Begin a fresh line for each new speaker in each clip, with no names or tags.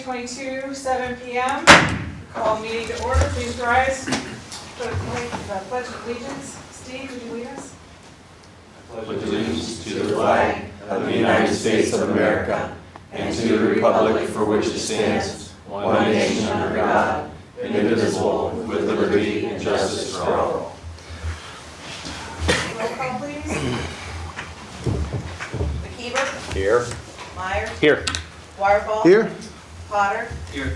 2022, 7 p.m. Call meeting to order. Please rise for the Pledge of Allegiance. Steve, would you lead us?
I pledge allegiance to the flag of the United States of America and to the republic for which it stands, one nation under God, indivisible, with liberty and justice for all.
Roll call, please.
McKeever.
Here.
Myers.
Here.
Wireball.
Here.
Potter.
Here.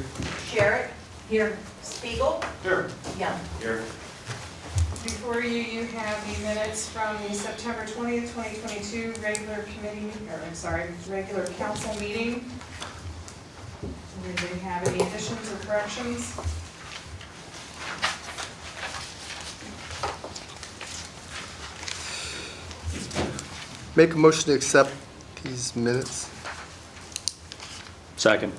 Sherritt. Here. Spiegel.
Here.
Young.
Here.
Before you have the minutes from the September 20th, 2022 regular council meeting. Do they have any additions or corrections?
Make a motion to accept these minutes.
Second.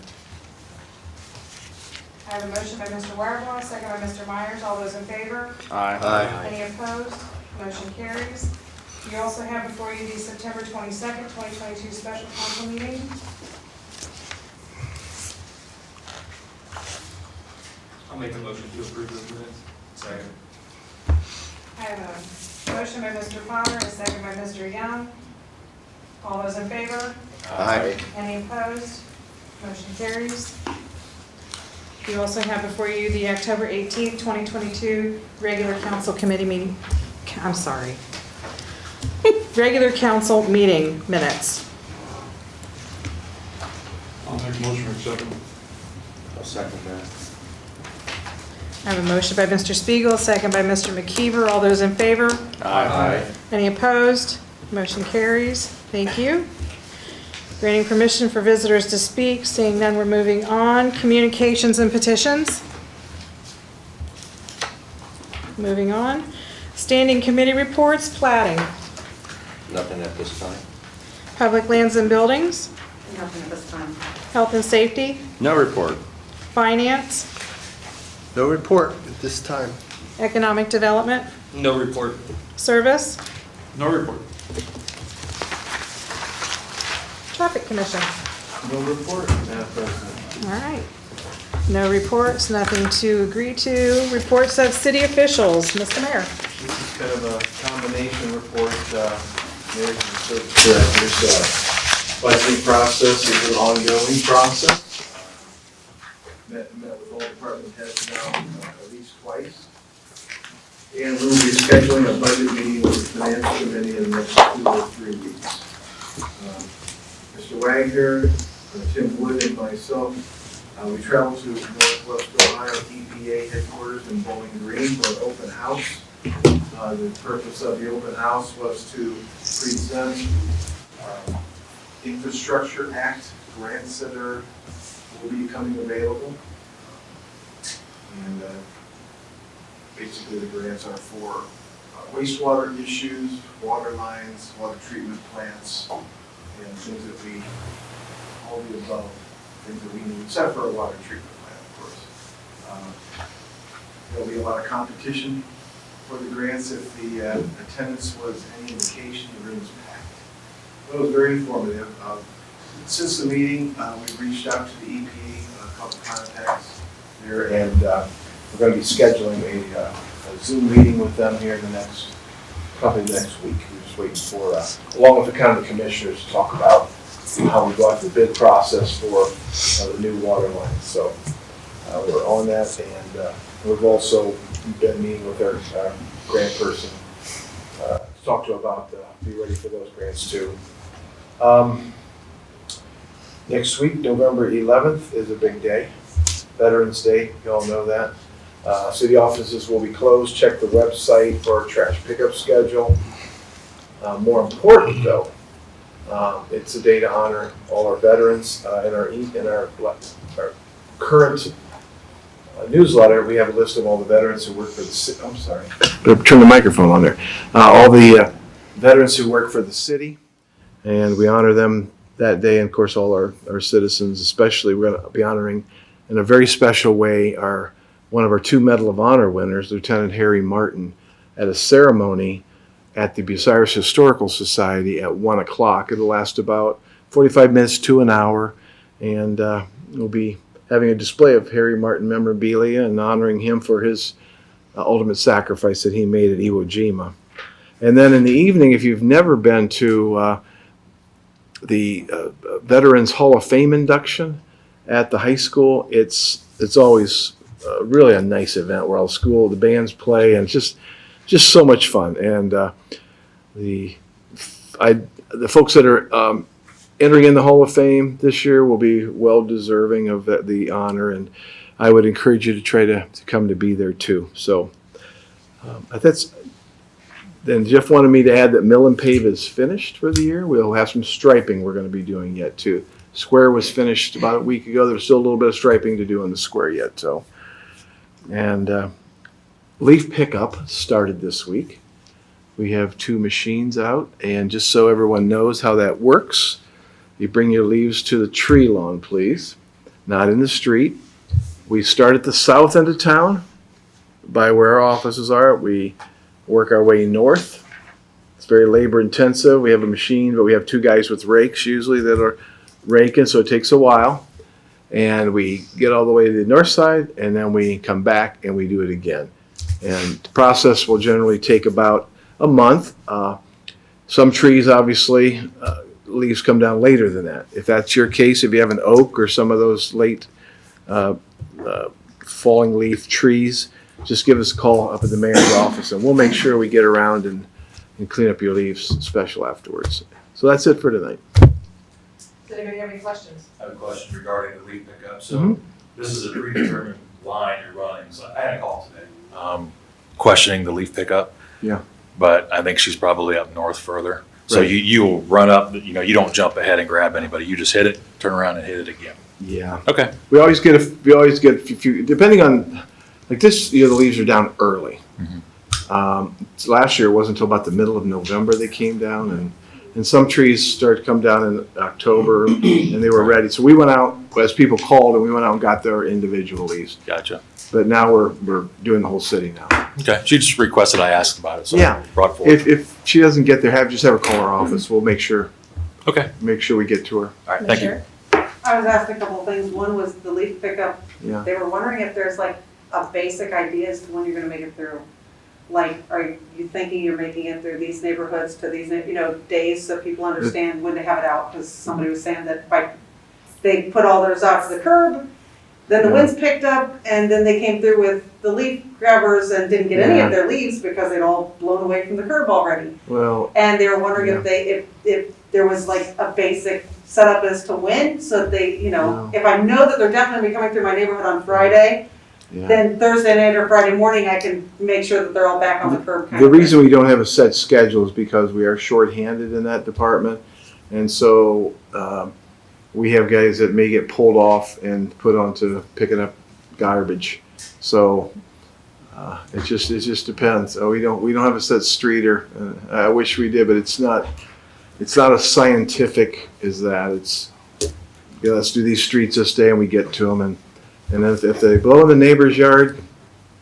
I have a motion by Mr. Wireball, a second by Mr. Myers. All those in favor?
Aye.
Any opposed? Motion carries. You also have before you the September 22nd, 2022 special council meeting.
I'll make a motion to approve those minutes. Second.
I have a motion by Mr. Potter and a second by Mr. Young. All those in favor?
Aye.
Any opposed? Motion carries. You also have before you the October 18th, 2022 regular council committee meeting. I'm sorry. Regular council meeting minutes.
I'll make a motion to accept them.
I'll second that.
I have a motion by Mr. Spiegel, a second by Mr. McKeever. All those in favor?
Aye.
Any opposed? Motion carries. Thank you. Granting permission for visitors to speak. Seeing none, we're moving on. Communications and petitions. Moving on. Standing committee reports, plating.
Nothing at this time.
Public lands and buildings.
Nothing at this time.
Health and safety.
No report.
Finance.
No report at this time.
Economic development.
No report.
Service.
No report.
Traffic commission.
No report, Madam President.
All right. No reports, nothing to agree to. Reports of city officials. Mr. Mayor.
This is kind of a combination report. Mayor's and Service Director's budgeting process is an ongoing process. Met with all department heads now at least twice. And we will be scheduling a budget meeting with the finance committee in the next 2 or 3 weeks. Mr. Wagner, Tim Wood, and myself, we traveled to Northwest Ohio EPA headquarters in Bowling Green for an open house. The purpose of the open house was to present Infrastructure Act grants that will be coming available. And basically the grants are for wastewater issues, water lines, water treatment plants, and things that we, all the above, things that we need, except for a water treatment plant, of course. There'll be a lot of competition for the grants. If the attendance was any indication, the room was packed. But it was very informative. Since the meeting, we've reached out to the EPA, a couple contacts there, and we're going to be scheduling a Zoom meeting with them here in the probably next week. We're just waiting for, along with the county commissioners, to talk about how we go through the bid process for the new water lines. So we're on that, and we've also been meeting with our grant person to talk to about be ready for those grants too. Next week, November 11th, is a big day, Veterans Day. You all know that. City offices will be closed. Check the website for our trash pickup schedule. More important though, it's a day to honor all our veterans. In our current newsletter, we have a list of all the veterans who work for the city. I'm sorry, turn the microphone on there. All the veterans who work for the city, and we honor them that day. And of course, all our citizens, especially, we're going to be honoring in a very special way one of our 2 Medal of Honor winners, Lieutenant Harry Martin, at a ceremony at the Bucyrus Historical Society at 1 o'clock. It'll last about 45 minutes to an hour, and we'll be
having a display of Harry Martin memorabilia and honoring him for his ultimate sacrifice that he made at Iwo Jima. And then in the evening, if you've never been to the Veterans Hall of Fame induction at the high school, it's always really a nice event where all the bands play, and it's just so much fun. And the folks that are entering in the Hall of Fame this year will be well deserving of the honor, and I would encourage you to try to come to be there too. So then Jeff wanted me to add that mill and pave is finished for the year. We'll have some striping we're going to be doing yet too. Square was finished about a week ago. There's still a little bit of striping to do on the square yet. So, and leaf pickup started this week. We have 2 machines out, and just so everyone knows how that works, you bring your leaves to the tree lawn, please, not in the street. We start at the south end of town by where our offices are. We work our way north. It's very labor intensive. We have a machine, but we have 2 guys with rakes usually that are raking, so it takes a while. And we get all the way to the north side, and then we come back and we do it again. And the process will generally take about a month. Some trees, obviously, leaves come down later than that. If that's your case, if you have an oak or some of those late falling leaf trees, just give us a call up at the mayor's office, and we'll make sure we get around and clean up your leaves special afterwards. So that's it for tonight.
Does anybody have any questions?
I have a question regarding the leaf pickup. So this is a predetermined line you're running. So I had a call today questioning the leaf pickup.
Yeah.
But I think she's probably up north further. So
Right.
you'll run up, you don't jump ahead and grab anybody. You just hit it, turn around and hit it again.
Yeah.
Okay.
We always get a few, depending on, like this year, the leaves are down early. Last year, it wasn't until about the middle of November they came down, and some trees started to come down in October, and they were ready. So we went out, as people called, and we went out and got their individual leaves.
Gotcha.
But now we're doing the whole city now.
Okay. She just requested I asked about it. So
Yeah.
I brought it forward.
If she doesn't get there, just have her call our office. We'll make sure
Okay.
we get to her.
All right. Thank you.
I was asked a couple of things. One was the leaf pickup.
Yeah.
They were wondering if there's like a basic idea as to when you're gonna make it through. Like, are you thinking you're making it through these neighborhoods to these, days so people understand when to have it out? Because somebody was saying that they put all theirs out to the curb, then the winds picked up, and then they came through with the leaf grabbers and didn't get any of their leaves because they'd all blown away from the curb already.
Well,
And they were wondering if there was like a basic setup as to when, so that they, if I know that they're definitely coming through my neighborhood on Friday,
yeah.
then Thursday night or Friday morning, I can make sure that they're all back on the curb.
The reason we don't have a set schedule is because we are shorthanded in that department. And so we have guys that may get pulled off and put onto picking up garbage. So it just depends. We don't have a set streeter. I wish we did, but it's not as scientific as that. It's, let's do these streets this day and we get to them. And if they blow in the neighbor's yard,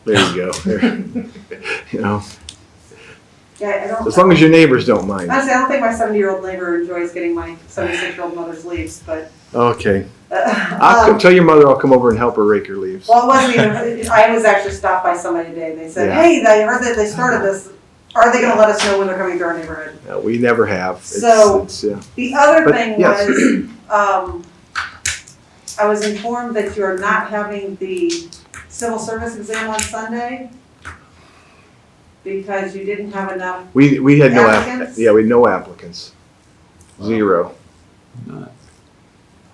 there you go.
Yeah,
As long as your neighbors don't mind.
Honestly, I don't think my 70-year-old neighbor enjoys getting my 76-year-old mother's leaves, but.
Okay. Tell your mother I'll come over and help her rake her leaves.
Well, it wasn't even, I was actually stopped by somebody today. They said,
Yeah.
hey, I heard that they started this. Are they gonna let us know when they're coming through our neighborhood?
No, we never have.
So-
Yeah.
The other
But,
thing
yes.
was, I was informed that you're not having the civil service exam on Sunday because you didn't have enough.
We had no
Applicants?
we had no applicants. Zero.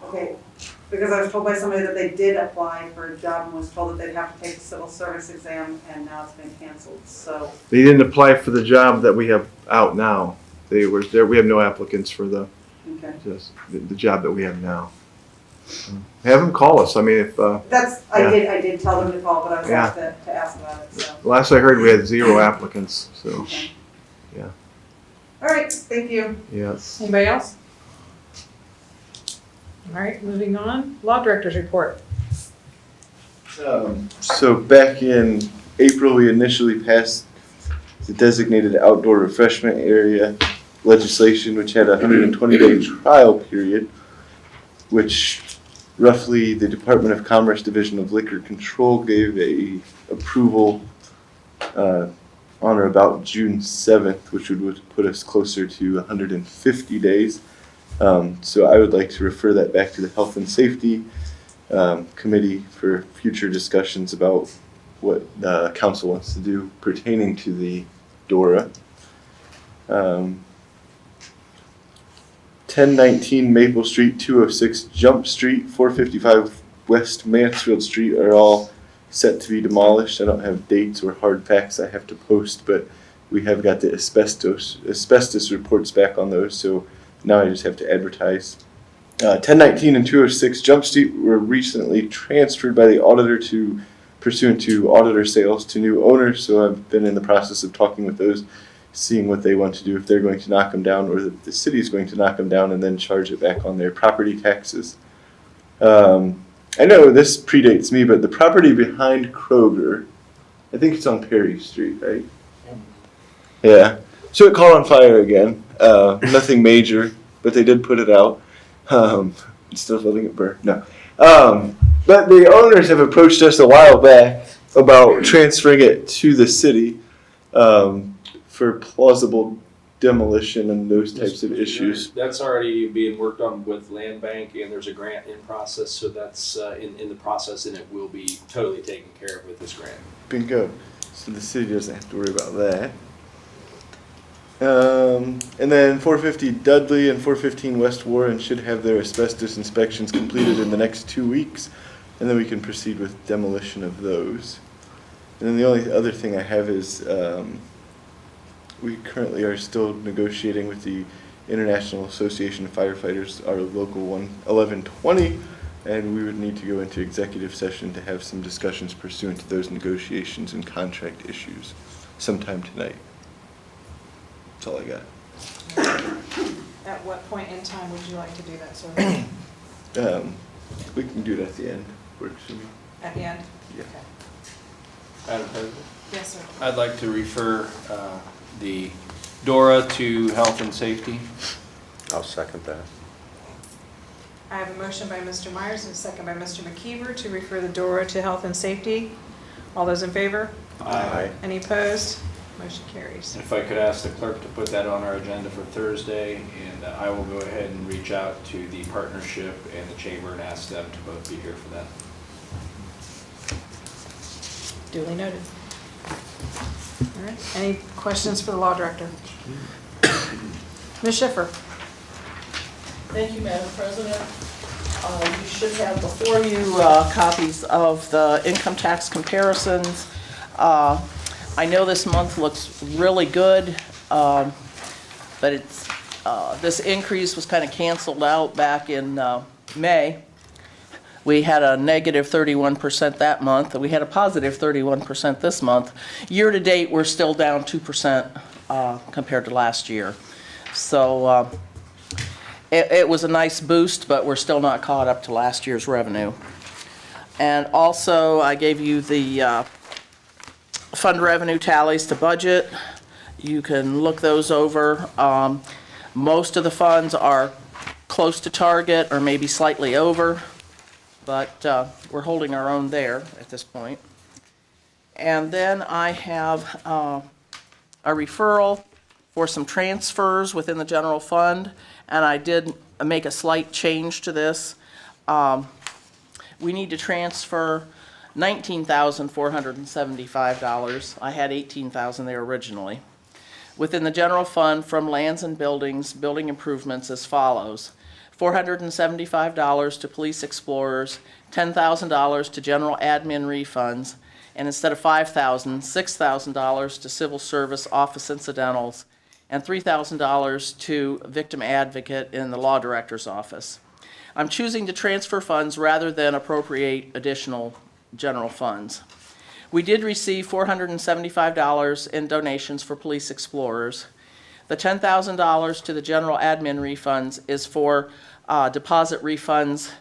Okay, because I was told by somebody that they did apply for a job and was told that they'd have to take the civil service exam, and now it's been canceled, so.
They didn't apply for the job that we have out now. They were there. We have no applicants for the job that we have now. Have them call us. I mean, if
I did tell them to call, but I was asked to ask about it, so.
last I heard we had 0 applicants. So
Okay.
yeah.
All right, thank you.
Yes.
Anybody else? All right, moving on. Law Director's report.
So back in April, we initially passed the designated outdoor refreshment area legislation, which had a 120-day trial period, which roughly the Department of Commerce Division of Liquor Control gave a approval on or about June 7th, which would put us closer to 150 days. So I would like to refer that back to the Health and Safety Committee for future discussions about what the council wants to do pertaining to the DORA. 1019 Maple Street, 206 Jump Street, 455 West Mansfield Street are all set to be demolished. I don't have dates or hard facts I have to post, but we have got the asbestos reports back on those, so now I just have to advertise. 1019 and 206 Jump Street were recently transferred by the auditor pursuant to auditor sales to new owners, so I've been in the process of talking with those, seeing what they want to do, if they're going to knock them down or if the city's going to knock them down and then charge it back on their property taxes. I know this predates me, but the property behind Kroger, I think it's on Perry Street, right? Yeah. So it caught on fire again. Nothing major, but they did put it out. Still letting it burn. No. But the owners have approached us a while back about transferring it to the city for plausible demolition and those types of issues.
That's already being worked on with Land Bank, and there's a grant in process, so that's in the process, and it will be totally taken care of with this grant.
Bingo. So the city doesn't have to worry about that. And then 450 Dudley and 415 West Warren should have their asbestos inspections completed in the next 2 weeks, and then we can proceed with demolition of those. And then the only other thing I have is we currently are still negotiating with the International Association of Firefighters, our local 1120, and we would need to go into executive session to have some discussions pursuant to those negotiations and contract issues sometime tonight. That's all I got.
At what point in time would you like to do that, sir?
We can do it at the end. Works for me.
At the end?
Yeah.
Okay.
Madam President?
Yes, sir.
I'd like to refer the DORA to Health and Safety.
I'll second that.
I have a motion by Mr. Myers and a second by Mr. McKeever to refer the DORA to Health and Safety. All those in favor?
Aye.
Any opposed? Motion carries.
If I could ask the clerk to put that on our agenda for Thursday, and I will go ahead and reach out to the partnership and the chamber and ask them to both be here for that.
Duly noted. All right. Any questions for the law director? Ms. Schiffer?
Thank you, Madam President. You should have before you copies of the income tax comparisons. I know this month looks really good, but it's this increase was kind of canceled out back in May. We had a negative 31% that month, and we had a positive 31% this month. Year to date, we're still down 2% compared to last year. So it was a nice boost, but we're still not caught up to last year's revenue. And also, I gave you the fund revenue tallies to budget. You can look those over. Most of the funds are close to target or maybe slightly over, but we're holding our own there at this point. And then I have a referral for some transfers within the general fund, and I did make a slight change to this. We need to transfer $19,475. I had $18,000 there originally. Within the general fund from lands and buildings, building improvements as follows. $475 to police explorers, $10,000 to general admin refunds, and instead of $5,000, $6,000 to civil service office incidentals, and $3,000 to victim advocate in the law director's office. I'm choosing to transfer funds rather than appropriate additional general funds. We did receive $475 in donations for police explorers. The $10,000 to the general admin refunds is for deposit refunds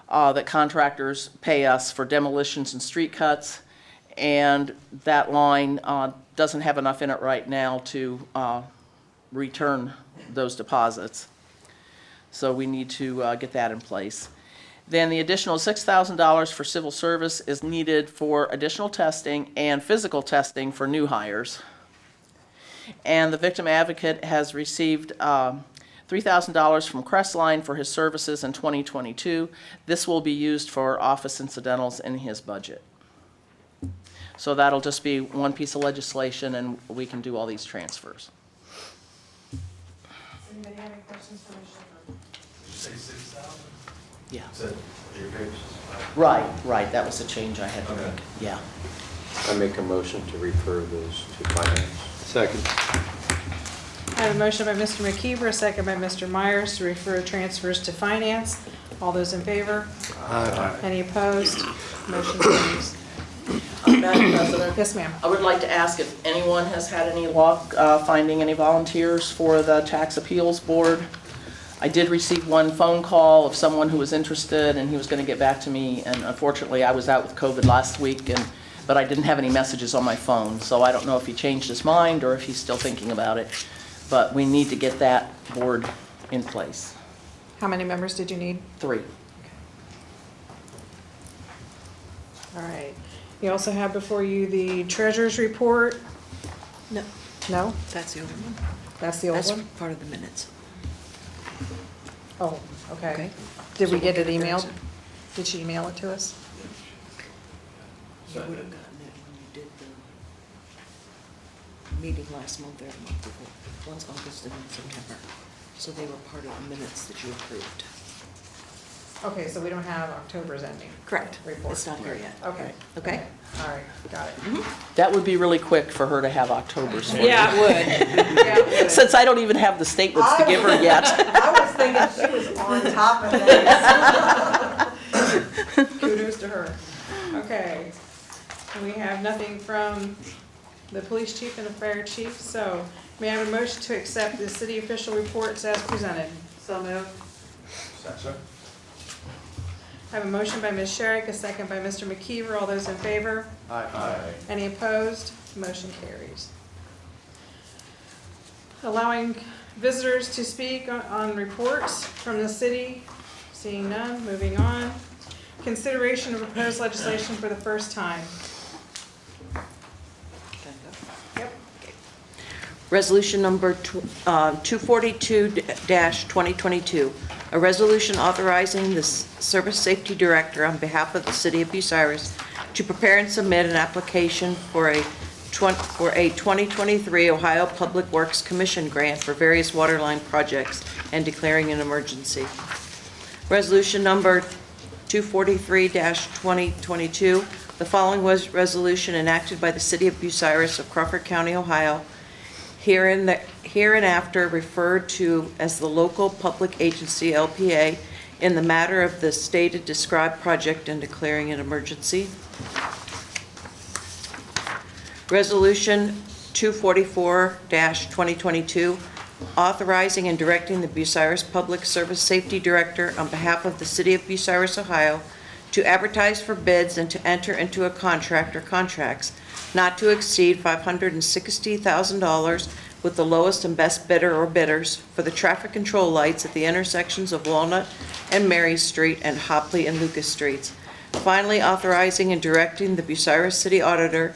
that contractors pay us for demolitions and street cuts, and that line doesn't have enough in it right now to return those deposits. So we need to get that in place. Then the additional $6,000 for civil service is needed for additional testing and physical testing for new hires. And the victim advocate has received $3,000 from Crestline for his services in 2022. This will be used for office incidentals in his budget. So that'll just be one piece of legislation, and we can do all these transfers.
Anybody have any questions for Ms. Shepherd?
Did you say 6,000?
Yeah.
Said your papers.
Right, that was a change I had to
Okay.
make, yeah.
I make a motion to refer those to finance.
Second.
I have a motion by Mr. McKeever, a second by Mr. Myers to refer transfers to finance. All those in favor? Any opposed? Motion carries.
Madam President?
Yes, ma'am.
I would like to ask if anyone has had any luck finding any volunteers for the Tax Appeals Board. I did receive one phone call of someone who was interested, and he was going to get back to me, and unfortunately, I was out with COVID last week, but I didn't have any messages on my phone, so I don't know if he changed his mind or if he's still thinking about it, but we need to get that board in place.
How many members did you need?
3.
All right. You also have before you the treasurer's report.
No,
No?
that's the old one.
That's the old
That's
one?
part of the minutes.
Oh, okay.
Okay.
Did we
So
get
we'll
it
get
emailed?
those.
Did she email it to us?
You would have gotten it when you did the meeting last month or the month before. One's August and one's September. So they were part of the minutes that you approved.
Okay, so we don't have October's ending.
Correct.
Report.
It's not here yet.
Okay.
Okay?
All right, got it.
That would be really quick for her to have October's. for you.
Yeah, it would. Yeah, it would.
Since I don't even have the statements to give her yet.
I was thinking she was on top of things.
Kudos to her. Okay. And we have nothing from the police chief and the fire chief, so may I have a motion to accept the city official reports as presented?
So moved.
Second.
I have a motion by Ms. Sherrick, a second by Mr. McKeever. All those in favor?
Aye.
Any opposed? Motion carries. Allowing visitors to speak on reports from the city. Seeing none, moving on. Consideration of proposed legislation for the first time. Yep.
Resolution number 242-2022, a resolution authorizing the Service Safety Director on behalf of the City of Bucyrus to prepare and submit an application for a 2023 Ohio Public Works Commission grant for various waterline projects and declaring an emergency. Resolution number 243-2022, the following was resolution enacted by the City of Bucyrus of Crawford County, Ohio, hereinafter referred to as the local public agency LPA in the matter of the stated described project and declaring an emergency. Resolution 244-2022, authorizing and directing the Bucyrus Public Service Safety Director on behalf of the City of Bucyrus, Ohio, to advertise for bids and to enter into a contract or contracts not to exceed $560,000 with the lowest and best bidder or bidders for the traffic control lights at the intersections of Walnut and Mary Street and Hopley and Lucas Streets. Finally, authorizing and directing the Bucyrus City Auditor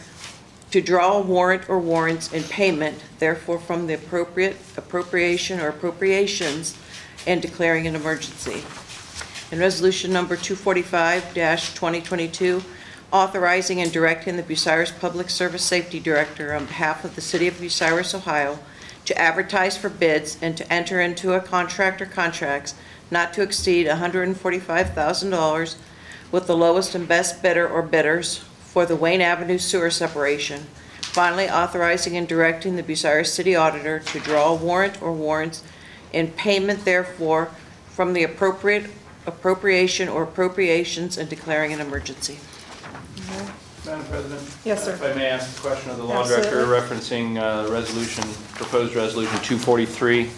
to draw a warrant or warrants in payment, therefore from the appropriation or appropriations, and declaring an emergency. And resolution number 245-2022, authorizing and directing the Bucyrus Public Service Safety Director on behalf of the City of Bucyrus, Ohio, to advertise for bids and to enter into a contract or contracts not to exceed $145,000 with the lowest and best bidder or bidders for the Wayne Avenue sewer separation. Finally, authorizing and directing the Bucyrus City Auditor to draw a warrant or warrants in payment therefore from the appropriation or appropriations and declaring an emergency.
Madam President?
Yes, sir.
If I may ask a question of the law director referencing proposed resolution 243.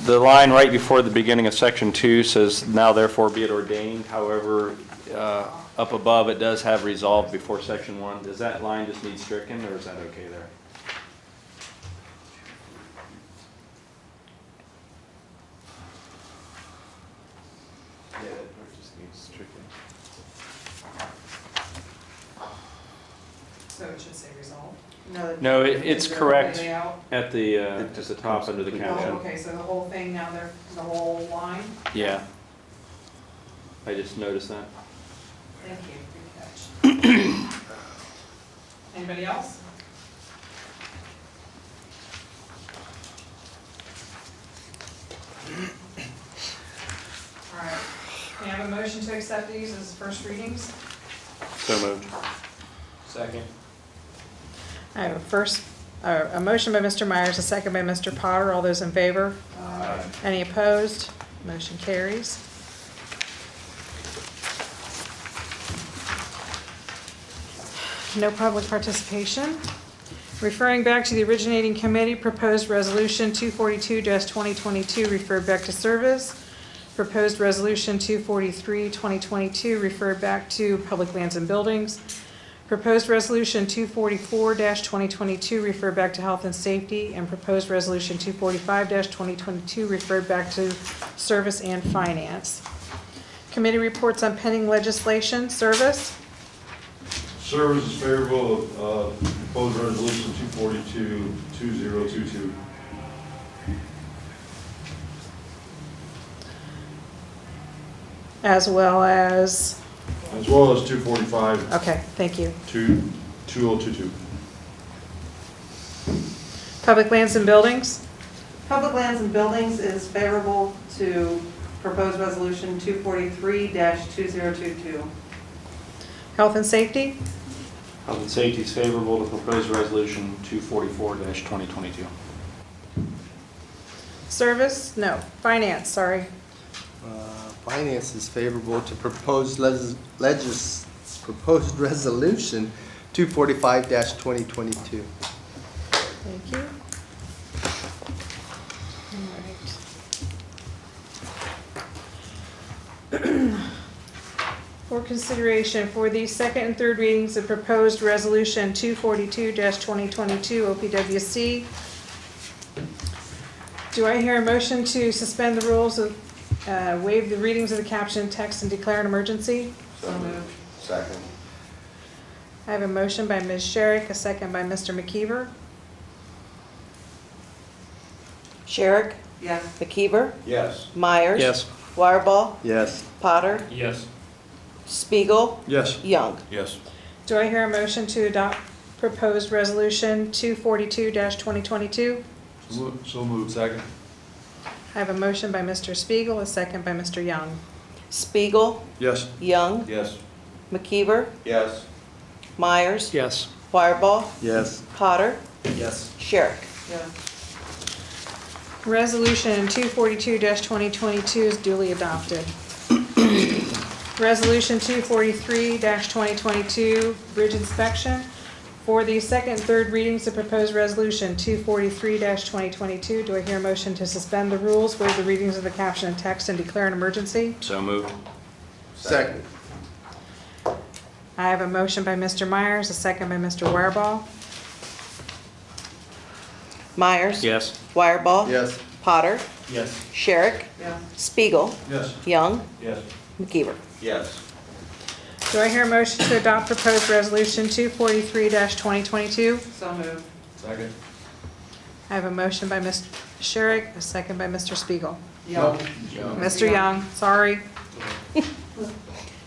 The line right before the beginning of section 2 says, "Now therefore be it ordained." However, up above it does have resolved before section 1. Does that line just need stricken, or is that okay there? It's tricky.
So it should say resolved.
No, it's correct
Layout.
at the top under the
Oh,
caption.
okay, so the whole thing now, the whole line?
Yeah. I just noticed that.
Thank you, good catch. Anybody else? All right, can I have a motion to accept these as first readings?
So moved.
Second.
I have a motion by Mr. Myers, a second by Mr. Potter. All those in favor?
Aye.
Any opposed? Motion carries. No public participation. Referring back to the originating committee, proposed resolution 242-2022 referred back to service. Proposed resolution 243-2022 referred back to public lands and buildings. Proposed resolution 244-2022 referred back to health and safety, and proposed resolution 245-2022 referred back to service and finance. Committee reports on pending legislation. Service?
Service is favorable of proposed resolution 242-2022.
As well as,
245
okay, thank you.
to 2022.
Public lands and buildings?
Public lands and buildings is favorable to proposed resolution 243-2022.
Health and safety?
Health and safety is favorable to proposed resolution 244-2022.
Service? No. Finance, sorry.
Finance is favorable to proposed proposed resolution 245-2022.
Thank you. All right. For consideration for the second and third readings of proposed resolution 242-2022 OPWC. Do I hear a motion to suspend the rules of, waive the readings of the caption, text, and declare an emergency?
So moved. Second.
I have a motion by Ms. Sherrick, a second by Mr. McKeever.
Sherrick?
Yes.
McKeever?
Yes.
Myers?
Yes.
Wireball?
Yes.
Potter?
Yes.
Spiegel?
Yes.
Young?
Yes.
Do I hear a motion to adopt proposed resolution 242-2022?
So moved. Second.
I have a motion by Mr. Spiegel, a second by Mr. Young.
Spiegel?
Yes.
Young?
Yes.
McKeever?
Yes.
Myers?
Yes.
Wireball?
Yes.
Potter?
Yes.
Sherrick?
Yes.
Resolution 242-2022 is duly adopted. Resolution 243-2022, bridge inspection. For the second and third readings of proposed resolution 243-2022, do I hear a motion to suspend the rules, waive the readings of the caption and text, and declare an emergency?
So moved.
Second.
I have a motion by Mr. Myers, a second by Mr. Wireball.
Myers?
Yes.
Wireball?
Yes.
Potter?
Yes.
Sherrick?
Yes.
Spiegel?
Yes.
Young?
Yes.
McKeever?
Yes.
Do I hear a motion to adopt proposed resolution 243-2022?
So moved.
Second.
I have a motion by Ms. Sherrick, a second by Mr. Spiegel.
Young?
Mr. Young, sorry.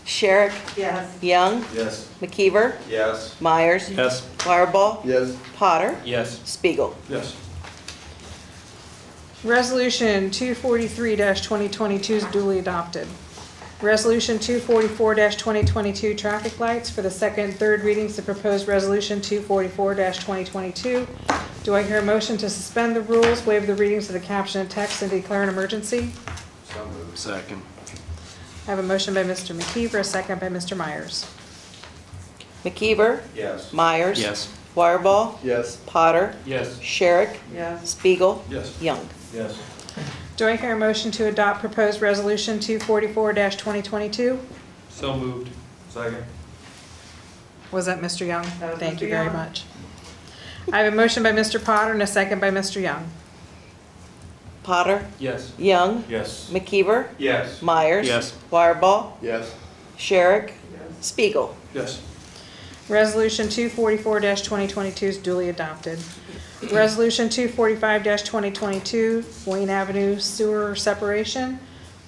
Sherrick?
Yes.
Young?
Yes.
McKeever?
Yes.
Myers?
Yes.
Wireball?
Yes.
Potter?
Yes.
Spiegel?
Yes.
Resolution 243-2022 is duly adopted. Resolution 244-2022, traffic lights. For the second and third readings, the proposed resolution 244-2022. Do I hear a motion to suspend the rules, waive the readings of the caption and text, and declare an emergency?
So moved.
Second.
I have a motion by Mr. McKeever, a second by Mr. Myers.
McKeever?
Yes.
Myers?
Yes.
Wireball?
Yes.
Potter?
Yes.
Sherrick?
Yes.
Spiegel?
Yes.
Young?
Yes.
Do I hear a motion to adopt proposed resolution 244-2022?
So moved.
Second.
Was that Mr. Young?
That was
Thank
Mr.
you very
Young.
much. I have a motion by Mr. Potter and a second by Mr. Young.
Potter,
Yes.
Young,
Yes.
McKeever,
Yes.
Myers.
Yes.
Wireball,
Yes.
Sherrick, Spiegel.
Yes.
Resolution 244-2022 is duly adopted. Resolution 245-2022, Wayne Avenue sewer separation.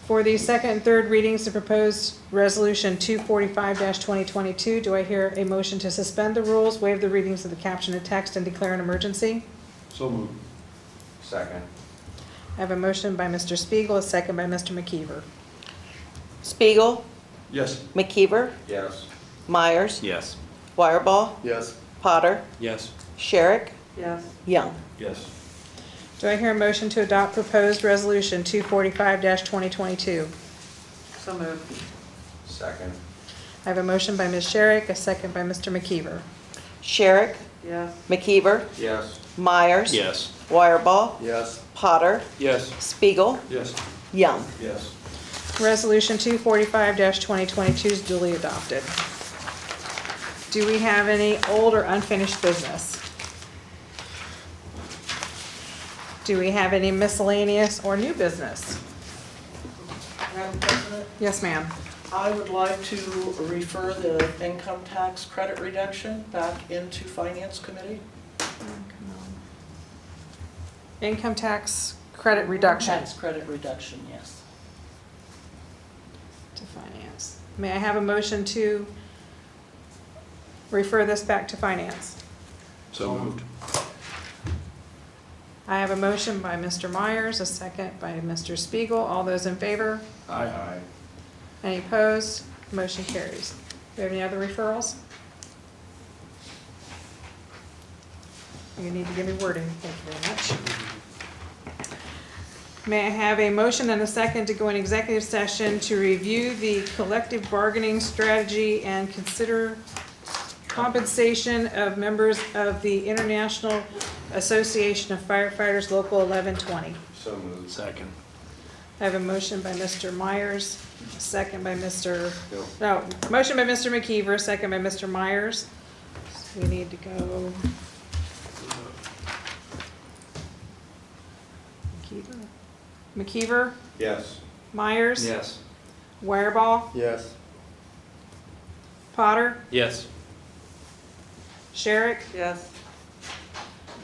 For the second and third readings of proposed resolution 245-2022, do I hear a motion to suspend the rules, waive the readings of the caption and text, and declare an emergency?
So moved.
Second.
I have a motion by Mr. Spiegel, a second by Mr. McKeever.
Spiegel,
Yes.
McKeever,
Yes.
Myers,
Yes.
Wireball,
Yes.
Potter,
Yes.
Sherrick,
Yes.
Young.
Yes.
Do I hear a motion to adopt proposed resolution 245-2022?
So moved.
Second.
I have a motion by Ms. Sherrick, a second by Mr. McKeever.
Sherrick,
Yes.
McKeever,
Yes.
Myers,
Yes.
Wireball,
Yes.
Potter,
Yes.
Spiegel,
Yes.
Young.
Yes.
Resolution 245-2022 is duly adopted. Do we have any old or unfinished business? Do we have any miscellaneous or new business?
Madam President,
Yes, ma'am.
I would like to refer the income tax credit reduction back into Finance Committee.
Income tax credit reduction
Tax credit reduction, yes.
to finance. May I have a motion to refer this back to finance?
So moved.
I have a motion by Mr. Myers, a second by Mr. Spiegel. All those in favor?
Aye.
Any opposed? Motion carries. Do we have any other referrals? You need to give me wording. Thank you very much. May I have a motion and a second to go in executive session to review the collective bargaining strategy and consider compensation of members of the International Association of Firefighters Local 1120.
So moved.
Second.
I have a motion by Mr. Myers, a second by Mr. No, motion by Mr. McKeever, second by Mr. Myers. So we need to go. McKeever,
Yes.
Myers,
Yes.
Wireball,
Yes.
Potter,
Yes.
Sherrick,
Yes.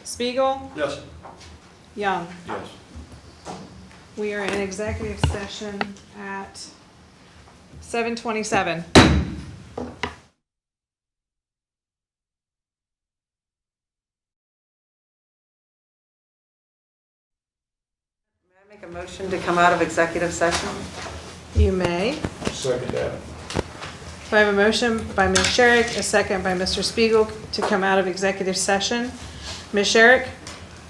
Spiegel,
Yes.
Young.
Yes.
We are in executive session at 7:27.
May I make a motion to come out of executive session?
You may.
Second that.
So I have a motion by Ms. Sherrick, a second by Mr. Spiegel to come out of executive session. Ms. Sherrick?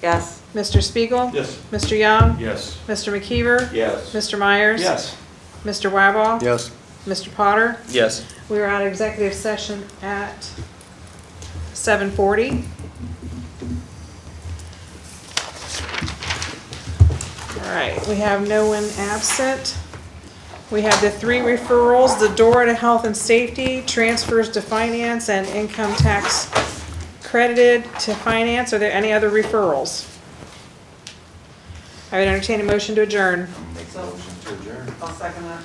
Yes.
Mr. Spiegel?
Yes.
Mr. Young?
Yes.
Mr. McKeever?
Yes.
Mr. Myers?
Yes.
Mr. Wireball?
Yes.
Mr. Potter?
Yes.
We are out of executive session at 7:40. All right, we have no one absent. We have the 3 referrals, the door to health and safety, transfers to finance, and income tax credited to finance. Are there any other referrals? I would entertain a motion to adjourn.
Make a motion to adjourn.
I'll second that.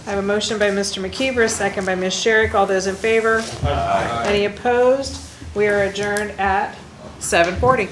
I have a motion by Mr. McKeever, a second by Ms. Sherrick. All those in favor?
Aye.
Any opposed? We are adjourned at 7:40.